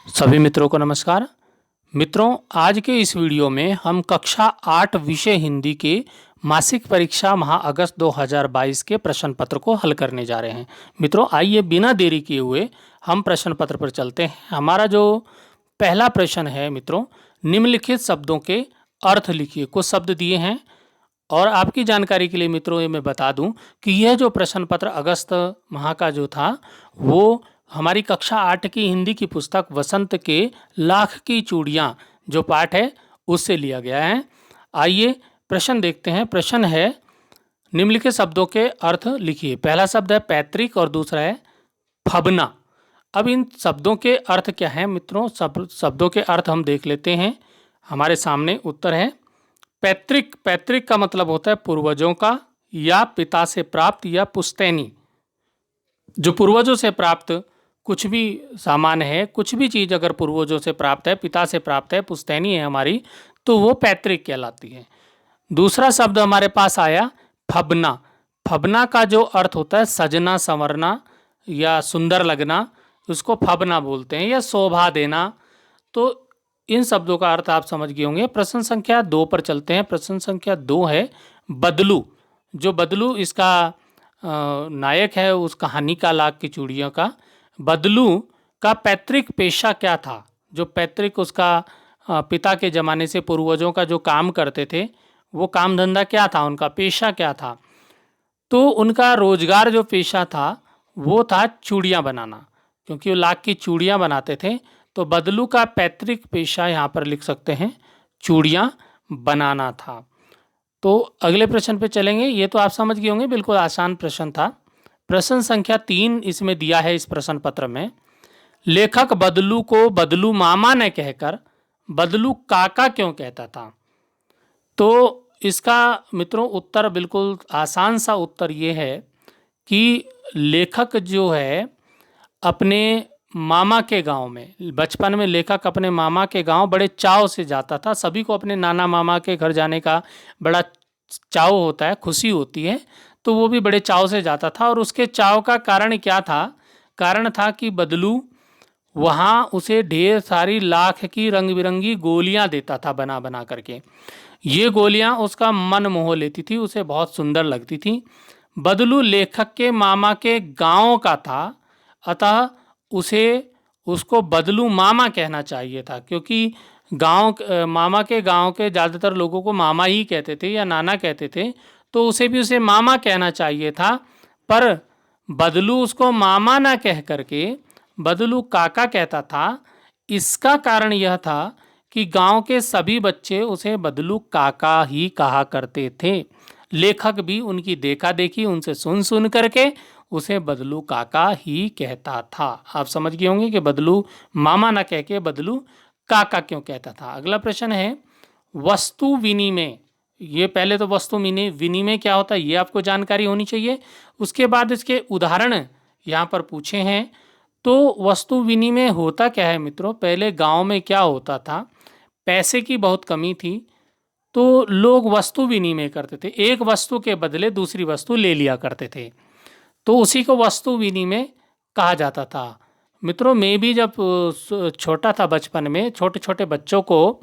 सभी मित्रों को नमस्कार। मित्रों, आज के इस वीडियो में हम कक्षा 8 विषय हिंदी के मासिक परीक्षा माह अगस्त 2022 के प्रश्न पत्र को हल करने जा रहे हैं। मित्रों, आइए बिना देरी किए हुए हम प्रश्न पत्र पर चलते हैं। हमारा जो पहला प्रश्न है मित्रों, निम्नलिखित शब्दों के अर्थ लिखिए। कुछ शब्द दिए हैं और आपकी जानकारी के लिए मित्रों ये मैं बता दूं कि यह जो प्रश्न पत्र अगस्त माह का जो था वो हमारी कक्षा 8 की हिंदी की पुस्तक वसंत के लाख की चूड़ियाँ जो पाठ है उससे लिया गया है। आइए प्रश्न देखते हैं। प्रश्न है, निम्नलिखित शब्दों के अर्थ लिखिए। पहला शब्द है पैतृक और दूसरा है फबना। अब इन शब्दों के अर्थ क्या है मित्रों? शब्दों के अर्थ हम देख लेते हैं। हमारे सामने उत्तर है पैतृक। पैतृक का मतलब होता है पूर्वजों का या पिता से प्राप्त या पुश्तैनी। जो पूर्वजों से प्राप्त कुछ भी सामान है, कुछ भी चीज़ अगर पूर्वजों से प्राप्त है, पिता से प्राप्त है, पुश्तैनी है हमारी, तो वो पैतृक कहलाती है। दूसरा शब्द हमारे पास आया फबना। फबना का जो अर्थ होता है सजना, संवरना या सुंदर लगना, उसको फबना बोलते हैं या शोभा देना। तो इन शब्दों का अर्थ आप समझ गए होंगे। प्रश्न संख्या 2 पर चलते हैं। प्रश्न संख्या 2 है बदलू। जो बदलू इसका नायक है उस कहानी का लाख की चूड़ियों का। बदलू का पैतृक पेशा क्या था? जो पैतृक उसका पिता के ज़माने से पूर्वजों का जो काम करते थे, वो काम धंधा क्या था, उनका पेशा क्या था? तो उनका रोजगार जो पेशा था वो था चूड़ियाँ बनाना, क्योंकि वो लाख की चूड़ियाँ बनाते थे। तो बदलू का पैतृक पेशा यहाँ पर लिख सकते हैं चूड़ियाँ बनाना था। तो अगले प्रश्न पे चलेंगे। ये तो आप समझ गए होंगे, बिल्कुल आसान प्रश्न था। प्रश्न संख्या 3 इसमें दिया है इस प्रश्न पत्र में। लेखक बदलू को बदलू मामा ने कहकर बदलू काका क्यों कहता था? तो इसका मित्रों उत्तर बिल्कुल आसान सा उत्तर ये है कि लेखक जो है अपने मामा के गांव में, बचपन में लेखक अपने मामा के गांव बड़े चाव से जाता था। सभी को अपने नाना मामा के घर जाने का बड़ा चाव होता है, खुशी होती है। तो वो भी बड़े चाव से जाता था और उसके चाव का कारण क्या था? कारण था कि बदलू वहाँ उसे ढेर सारी लाख की रंग बिरंगी गोलियां देता था बना बना करके। ये गोलियां उसका मन मोह लेती थी, उसे बहुत सुंदर लगती थी। बदलू लेखक के मामा के गांव का था, अतः उसे उसको बदलू मामा कहना चाहिए था, क्योंकि मामा के गांव के ज़्यादातर लोगों को मामा ही कहते थे या नाना कहते थे, तो उसे मामा कहना चाहिए था। पर बदलू उसको मामा ना कह करके बदलू काका कहता था। इसका कारण यह था कि गांव के सभी बच्चे उसे बदलू काका ही कहा करते थे। लेखक भी उनकी देखा देखी, उनसे सुन सुन करके उसे बदलू काका ही कहता था। आप समझ गए होंगे कि बदलू मामा ना कह के बदलू काका क्यों कहता था। अगला प्रश्न है वस्तु विनिमय। ये पहले तो वस्तु विनिमय क्या होता है ये आपको जानकारी होनी चाहिए। उसके बाद इसके उदाहरण यहाँ पर पूछे हैं। तो वस्तु विनिमय होता क्या है मित्रों? पहले गांव में क्या होता था, पैसे की बहुत कमी थी, तो लोग वस्तु विनिमय करते थे। एक वस्तु के बदले दूसरी वस्तु ले लिया करते थे, तो उसी को वस्तु विनिमय कहा जाता था। मित्रों, मैं भी जब छोटा था, बचपन में छोटे छोटे बच्चों को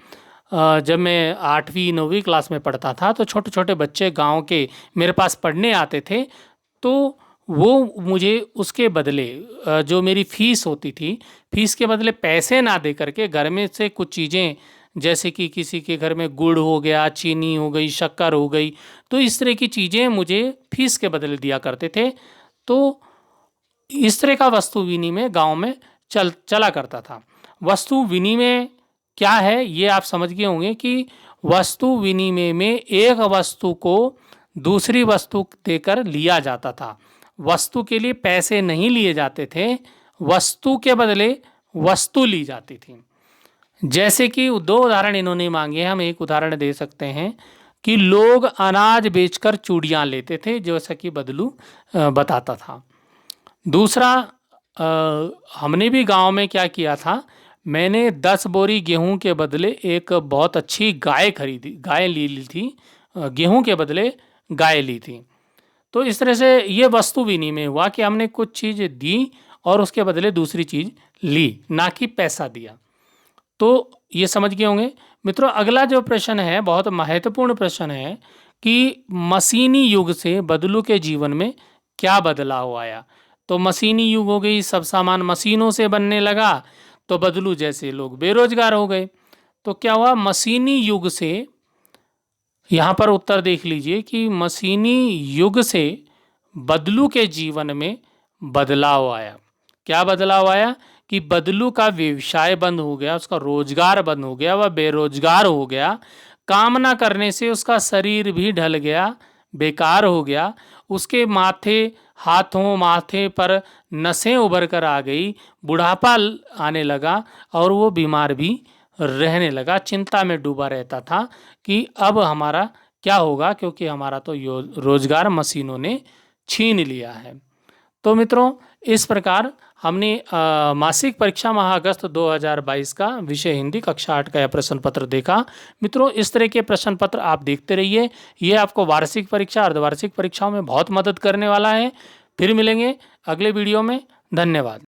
जब मैं 8वीं 9वीं क्लास में पढ़ता था, तो छोटे छोटे बच्चे गांव के मेरे पास पढ़ने आते थे। तो वो मुझे उसके बदले जो मेरी फ़ीस होती थी, फ़ीस के बदले पैसे ना दे करके घर में से कुछ चीज़ें, जैसे कि किसी के घर में गुड़ हो गया, चीनी हो गई, शक्कर हो गई, तो इस तरह की चीज़ें मुझे फ़ीस के बदले दिया करते थे। तो इस तरह का वस्तु विनिमय गांव में चला करता था। वस्तु विनिमय क्या है ये आप समझ गए होंगे कि वस्तु विनिमय में एक वस्तु को दूसरी वस्तु देकर लिया जाता था। वस्तु के लिए पैसे नहीं लिए जाते थे, वस्तु के बदले वस्तु ली जाती थी। जैसे कि 2 उदाहरण इन्होंने मांगे हैं, हम एक उदाहरण दे सकते हैं कि लोग अनाज बेचकर चूड़ियाँ लेते थे, जैसा कि बदलू बताता था। दूसरा, हमने भी गांव में क्या किया था, मैंने 10 बोरी गेहूं के बदले एक बहुत अच्छी गाय ली थी। गेहूं के बदले गाय ली थी। तो इस तरह से ये वस्तु विनिमय हुआ कि हमने कुछ चीज़ दी और उसके बदले दूसरी चीज़ ली, ना कि पैसा दिया। तो ये समझ गए होंगे मित्रों। अगला जो प्रश्न है बहुत महत्वपूर्ण प्रश्न है कि मशीनी युग से बदलू के जीवन में क्या बदलाव आया। तो मशीनी युग हो गई, सब सामान मशीनों से बनने लगा, तो बदलू जैसे लोग बेरोजगार हो गए। तो क्या हुआ, मशीनी युग से, यहाँ पर उत्तर देख लीजिए कि मशीनी युग से बदलू के जीवन में बदलाव आया। क्या बदलाव आया कि बदलू का व्यवसाय बंद हो गया, उसका रोजगार बंद हो गया, वह बेरोजगार हो गया। काम ना करने से उसका शरीर भी ढल गया, बेकार हो गया। उसके हाथों माथे पर नसें उभर कर आ गई, बुढ़ापा आने लगा और वो बीमार भी रहने लगा। चिंता में डूबा रहता था कि अब हमारा क्या होगा, क्योंकि हमारा तो रोजगार मशीनों ने छीन लिया है। तो मित्रों, इस प्रकार हमने मासिक परीक्षा माह अगस्त 2022 का विषय हिंदी कक्षा 8 का यह प्रश्न पत्र देखा। मित्रों, इस तरह के प्रश्न पत्र आप देखते रहिए, ये आपको वार्षिक परीक्षा, अर्धवार्षिक परीक्षाओं में बहुत मदद करने वाला है। फिर मिलेंगे अगले वीडियो में। धन्यवाद।